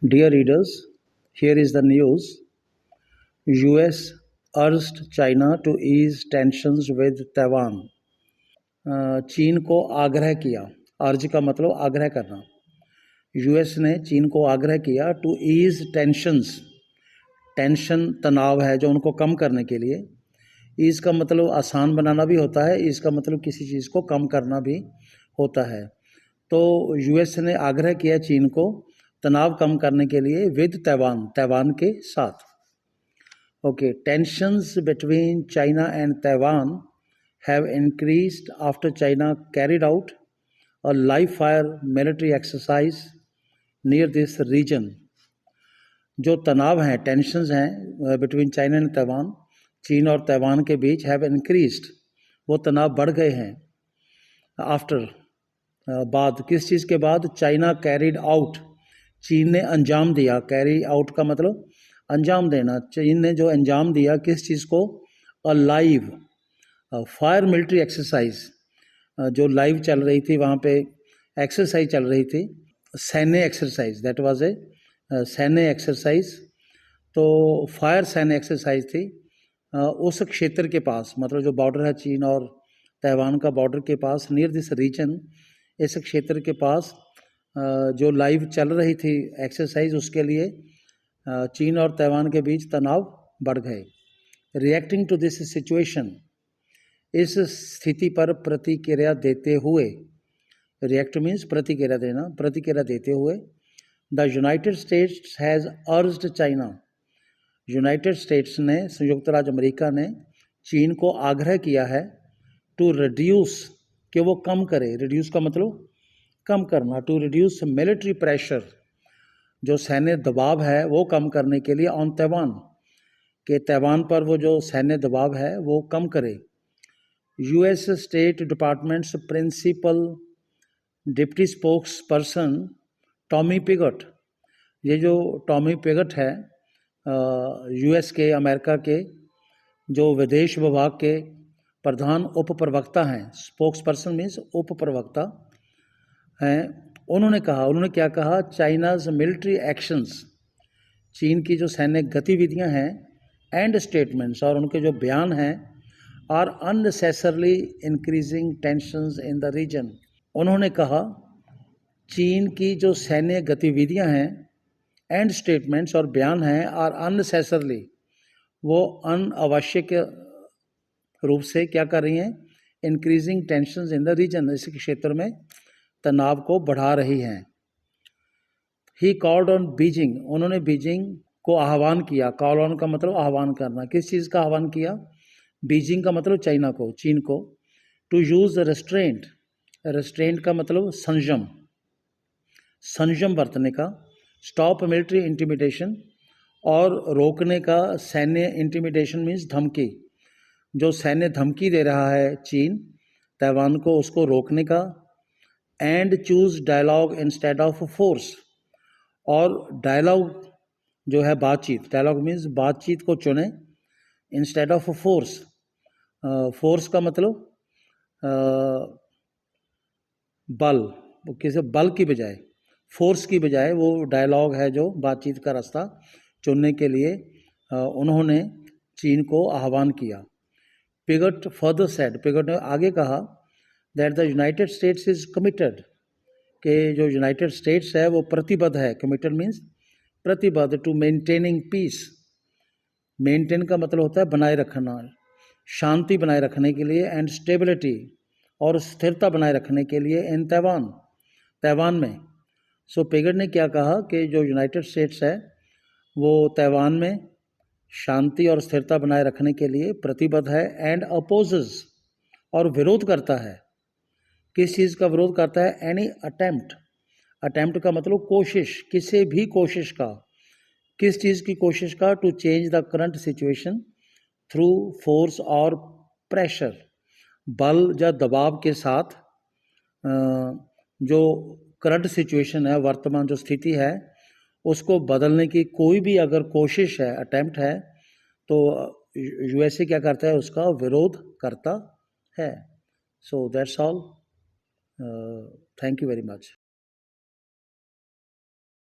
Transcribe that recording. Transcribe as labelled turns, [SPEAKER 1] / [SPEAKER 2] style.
[SPEAKER 1] Dear readers, here is the news. US urged China to ease tensions with Taiwan. चीन को आग्रह किया, अर्ज का मतलब आग्रह करना। यूएस ने चीन को आग्रह किया टू ईज टेंशंस, टेंशन तनाव है जो उनको कम करने के लिए। ईज का मतलब आसान बनाना भी होता है, ईज का मतलब किसी चीज़ को कम करना भी होता है। तो यूएस ने आग्रह किया चीन को तनाव कम करने के लिए विद तैवान, तैवान के साथ। Okay, tensions between China and Taiwan have increased after China carried out a live fire military exercise near this region. जो तनाव हैं, टेंशंस हैं बिटवीन चाइना एंड तैवान, चीन और तैवान के बीच हैव इंक्रीज्ड, वो तनाव बढ़ गए हैं। आफ्टर बाद, किस चीज़ के बाद? चाइना कैरिड आउट, चीन ने अंजाम दिया। कैरी आउट का मतलब अंजाम देना। चीन ने जो अंजाम दिया किस चीज़ को? अ लाइव फायर मिलिट्री एक्सरसाइज, जो लाइव चल रही थी वहाँ पे एक्सरसाइज चल रही थी, सैन्य एक्सरसाइज, दैट वाज ए सैन्य एक्सरसाइज। तो फायर सैन्य एक्सरसाइज थी उस क्षेत्र के पास, मतलब जो बॉर्डर है चीन और तैवान का बॉर्डर के पास, नियर दिस रीजन, इस क्षेत्र के पास जो लाइव चल रही थी एक्सरसाइज, उसके लिए चीन और तैवान के बीच तनाव बढ़ गए। रिएक्टिंग टू दिस सिचुएशन, इस स्थिति पर प्रतिक्रिया देते हुए, रिएक्ट मीन्स प्रतिक्रिया देना, प्रतिक्रिया देते हुए, the United states has urged China, United states ने, संयुक्त राज्य अमेरिका ने चीन को आग्रह किया है टू रिड्यूस, कि वो कम करे। रिड्यूस का मतलब कम करना। टू रिड्यूस मिलिट्री प्रेशर, जो सैन्य दबाव है वो कम करने के लिए, ऑन तैवान, के तैवान पर वो जो सैन्य दबाव है वो कम करे। US state departments principal deputy spokesperson Tommy Pigott, ये जो टॉमी पिगट है यूएस के, अमेरिका के जो विदेश विभाग के प्रधान उप प्रवक्ता हैं, स्पोक्स पर्सन मीन्स उप प्रवक्ता हैं, उन्होंने कहा, उन्होंने क्या कहा? चाइनाज मिलिट्री एक्शंस, चीन की जो सैन्य गतिविधियां हैं, एंड स्टेटमेंट्स, और उनके जो बयान हैं, are unnecessarily increasing tensions in the region. उन्होंने कहा चीन की जो सैन्य गतिविधियां हैं, एंड स्टेटमेंट्स, और बयान हैं, आर अननेसेसरली, वो अनावश्यक रूप से क्या कर रही हैं? Increasing tensions in the region, इस क्षेत्र में तनाव को बढ़ा रही हैं। ही कॉल्ड ऑन बीजिंग, उन्होंने बीजिंग को आह्वान किया। कॉल ऑन का मतलब आह्वान करना। किस चीज़ का आह्वान किया? बीजिंग का मतलब चाइना को, चीन को। टू यूज रेस्ट्रेंट, रेस्ट्रेंट का मतलब संयम, संयम बरतने का। स्टॉप मिलिट्री इंटिमिडेशन, और रोकने का सैन्य, इंटिमिडेशन मीन्स धमकी, जो सैन्य धमकी दे रहा है चीन तैवान को, उसको रोकने का। And choose dialogue instead of force, और डायलॉग जो है बातचीत, डायलॉग मीन्स बातचीत को चुने, इंस्टेड ऑफ फोर्स। फोर्स का मतलब बल, किसी बल की बजाय, फोर्स की बजाय वो डायलॉग है जो बातचीत का रास्ता चुनने के लिए उन्होंने चीन को आह्वान किया। पिगट फर्दर सेड, पिगट ने आगे कहा that the United states is committed, कि जो यूनाइटेड स्टेट्स है वो प्रतिबद्ध है। कमिटेड मीन्स प्रतिबद्ध, टू मेंटेनिंग पीस, मेंटेन का मतलब होता है बनाए रखना, शांति बनाए रखने के लिए, एंड स्टेबिलिटी, और स्थिरता बनाए रखने के लिए, इन तैवान, तैवान में। सो पिगट ने क्या कहा कि जो यूनाइटेड स्टेट्स है वो तैवान में शांति और स्थिरता बनाए रखने के लिए प्रतिबद्ध है, एंड अपोजेस, और विरोध करता है। किस चीज़ का विरोध करता है? एनी अटेम्प्ट, अटेम्प्ट का मतलब कोशिश, किसी भी कोशिश का। किस चीज़ की कोशिश का? To change the current situation through force और प्रेशर, बल या दबाव के साथ जो करंट सिचुएशन है, वर्तमान जो स्थिति है, उसको बदलने की कोई भी अगर कोशिश है, अटेम्प्ट है, तो यूएसए क्या करता है? उसका विरोध करता है। So that's all. Thank you very much.